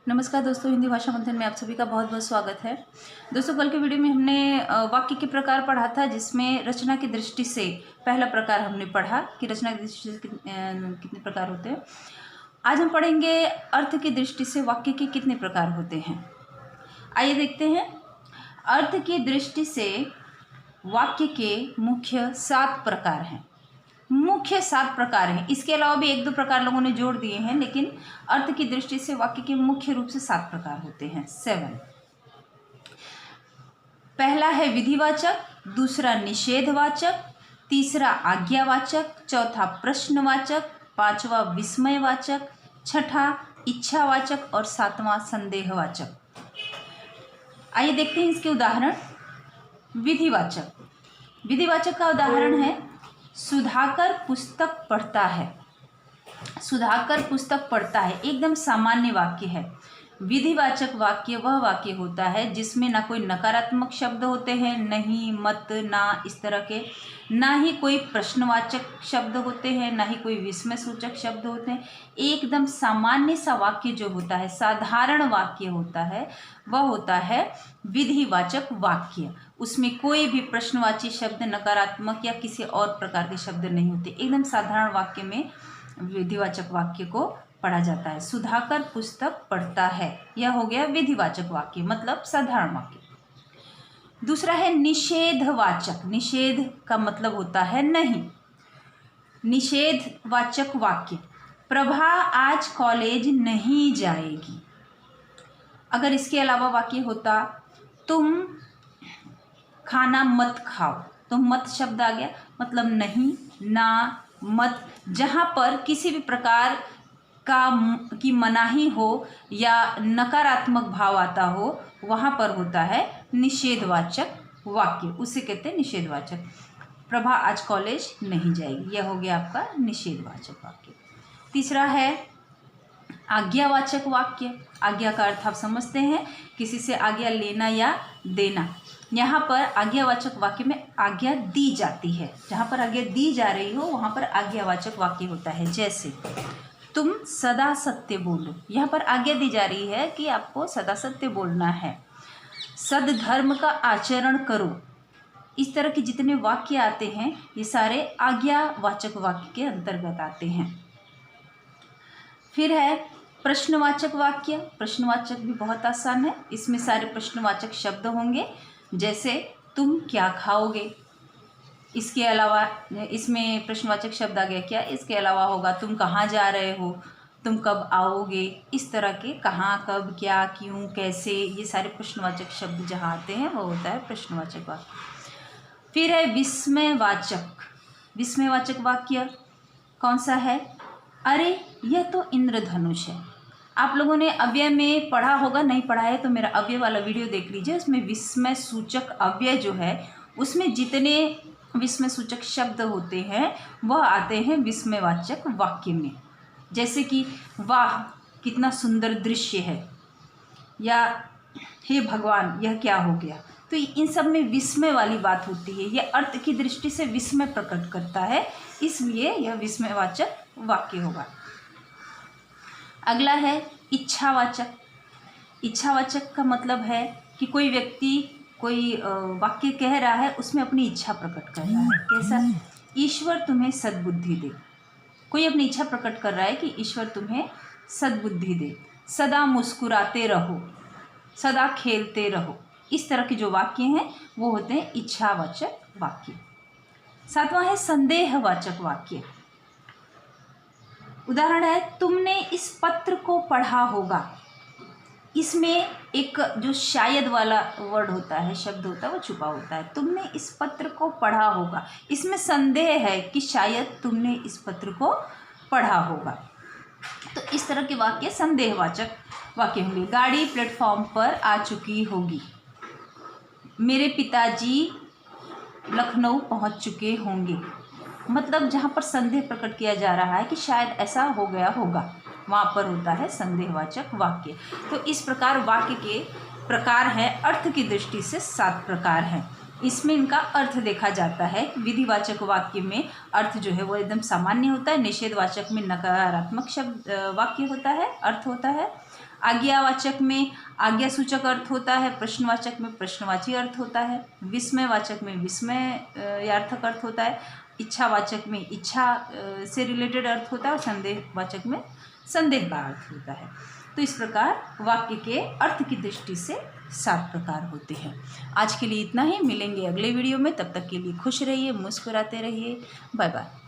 नमस्कार दोस्तों, हिंदी भाषा मंथन में आप सभी का बहुत बहुत स्वागत है। दोस्तों, कल के वीडियो में हमने वाक्य के प्रकार पढ़ा था, जिसमें रचना की दृष्टि से पहला प्रकार हमने पढ़ा कि रचना की दृष्टि से कितने प्रकार होते हैं। आज हम पढ़ेंगे अर्थ की दृष्टि से वाक्य के कितने प्रकार होते हैं। आइए देखते हैं। अर्थ की दृष्टि से वाक्य के मुख्य 7 प्रकार हैं। मुख्य 7 प्रकार हैं। इसके अलावा भी 1-2 प्रकार लोगों ने जोड़ दिए हैं, लेकिन अर्थ की दृष्टि से वाक्य के मुख्य रूप से 7 प्रकार होते हैं। 7। पहला है विधिवाचक, दूसरा निषेधवाचक, तीसरा आज्ञावाचक, चौथा प्रश्नवाचक, पांचवा विस्मयवाचक, छठा इच्छावाचक और 7वां संदेहवाचक। आइए देखते हैं इसके उदाहरण। विधिवाचक। विधिवाचक का उदाहरण है सुधाकर पुस्तक पढ़ता है। सुधाकर पुस्तक पढ़ता है एकदम सामान्य वाक्य है। विधिवाचक वाक्य वह वाक्य होता है जिसमें ना कोई नकारात्मक शब्द होते हैं, नहीं, मत, ना, इस तरह के, ना ही कोई प्रश्नवाचक शब्द होते हैं, ना ही कोई विस्मय सूचक शब्द होते हैं। एकदम सामान्य सा वाक्य जो होता है, साधारण वाक्य होता है, वह होता है विधिवाचक वाक्य। उसमें कोई भी प्रश्नवाची शब्द, नकारात्मक या किसी और प्रकार के शब्द नहीं होते। एकदम साधारण वाक्य में विधिवाचक वाक्य को पढ़ा जाता है। सुधाकर पुस्तक पढ़ता है, यह हो गया विधिवाचक वाक्य, मतलब साधारण वाक्य। दूसरा है निषेधवाचक। निषेध का मतलब होता है नहीं। निषेधवाचक वाक्य, प्रभा आज कॉलेज नहीं जाएगी। अगर इसके अलावा वाक्य होता तुम खाना मत खाओ, तो मत शब्द आ गया, मतलब नहीं, ना, मत। जहाँ पर किसी भी प्रकार की मनाही हो या नकारात्मक भाव आता हो, वहाँ पर होता है निषेधवाचक वाक्य, उसे कहते हैं निषेधवाचक। प्रभा आज कॉलेज नहीं जाएगी, यह हो गया आपका निषेधवाचक वाक्य। तीसरा है आज्ञावाचक वाक्य। आज्ञा का अर्थ आप समझते हैं, किसी से आज्ञा लेना या देना। यहाँ पर आज्ञावाचक वाक्य में आज्ञा दी जाती है। जहाँ पर आज्ञा दी जा रही हो वहाँ पर आज्ञावाचक वाक्य होता है। जैसे तुम सदा सत्य बोलो, यहाँ पर आज्ञा दी जा रही है कि आपको सदा सत्य बोलना है। सद्धर्म का आचरण करो। इस तरह के जितने वाक्य आते हैं ये सारे आज्ञावाचक वाक्य के अंतर्गत आते हैं। फिर है प्रश्नवाचक वाक्य। प्रश्नवाचक भी बहुत आसान है। इसमें सारे प्रश्नवाचक शब्द होंगे, जैसे तुम क्या खाओगे। इसके अलावा इसमें प्रश्नवाचक शब्द आ गया क्या, इसके अलावा होगा तुम कहाँ जा रहे हो, तुम कब आओगे। इस तरह के कहाँ, कब, क्या, क्यों, कैसे, ये सारे प्रश्नवाचक शब्द जहाँ आते हैं वो होता है प्रश्नवाचक वाक्य। फिर है विस्मयवाचक। विस्मयवाचक वाक्य कौन सा है? अरे यह तो इंद्रधनुष है। आप लोगों ने अव्यय में पढ़ा होगा, नहीं पढ़ा है तो मेरा अव्यय वाला वीडियो देख लीजिए। उसमें विस्मय सूचक अव्यय जो है, उसमें जितने विस्मय सूचक शब्द होते हैं वह आते हैं विस्मयवाचक वाक्य में। जैसे कि वाह कितना सुंदर दृश्य है, या हे भगवान यह क्या हो गया। तो इन सब में विस्मय वाली बात होती है। यह अर्थ की दृष्टि से विस्मय प्रकट करता है, इसलिए यह विस्मयवाचक वाक्य होगा। अगला है इच्छावाचक। इच्छावाचक का मतलब है कि कोई व्यक्ति कोई वाक्य कह रहा है, उसमें अपनी इच्छा प्रकट कर रहा है। कैसा? ईश्वर तुम्हें सद्बुद्धि दे। कोई अपनी इच्छा प्रकट कर रहा है कि ईश्वर तुम्हें सद्बुद्धि दे। सदा मुस्कुराते रहो, सदा खेलते रहो। इस तरह के जो वाक्य हैं वो होते हैं इच्छावाचक वाक्य। 7वां है संदेहवाचक वाक्य। उदाहरण है तुमने इस पत्र को पढ़ा होगा। इसमें एक जो शायद वाला वर्ड होता है, शब्द होता है, वो छुपा होता है। तुमने इस पत्र को पढ़ा होगा, इसमें संदेह है कि शायद तुमने इस पत्र को पढ़ा होगा। तो इस तरह के वाक्य संदेहवाचक वाक्य होंगे। गाड़ी प्लेटफॉर्म पर आ चुकी होगी। मेरे पिताजी लखनऊ पहुंच चुके होंगे। मतलब जहाँ पर संदेह प्रकट किया जा रहा है कि शायद ऐसा हो गया होगा, वहाँ पर होता है संदेहवाचक वाक्य। तो इस प्रकार वाक्य के प्रकार हैं। अर्थ की दृष्टि से 7 प्रकार हैं। इसमें इनका अर्थ देखा जाता है। विधिवाचक वाक्य में अर्थ जो है वो एकदम सामान्य होता है। निषेधवाचक में नकारात्मक शब्द वाक्य होता है, अर्थ होता है। आज्ञावाचक में आज्ञासूचक अर्थ होता है, प्रश्नवाचक में प्रश्नवाची अर्थ होता है, विस्मयवाचक में विस्मयार्थक अर्थ होता है, इच्छावाचक में इच्छा से रिलेटेड अर्थ होता है और संदेहवाचक में संदेह का अर्थ होता है। तो इस प्रकार वाक्य के अर्थ की दृष्टि से 7 प्रकार होते हैं। आज के लिए इतना ही, मिलेंगे अगले वीडियो में। तब तक के लिए खुश रहिए, मुस्कुराते रहिए। Bye bye.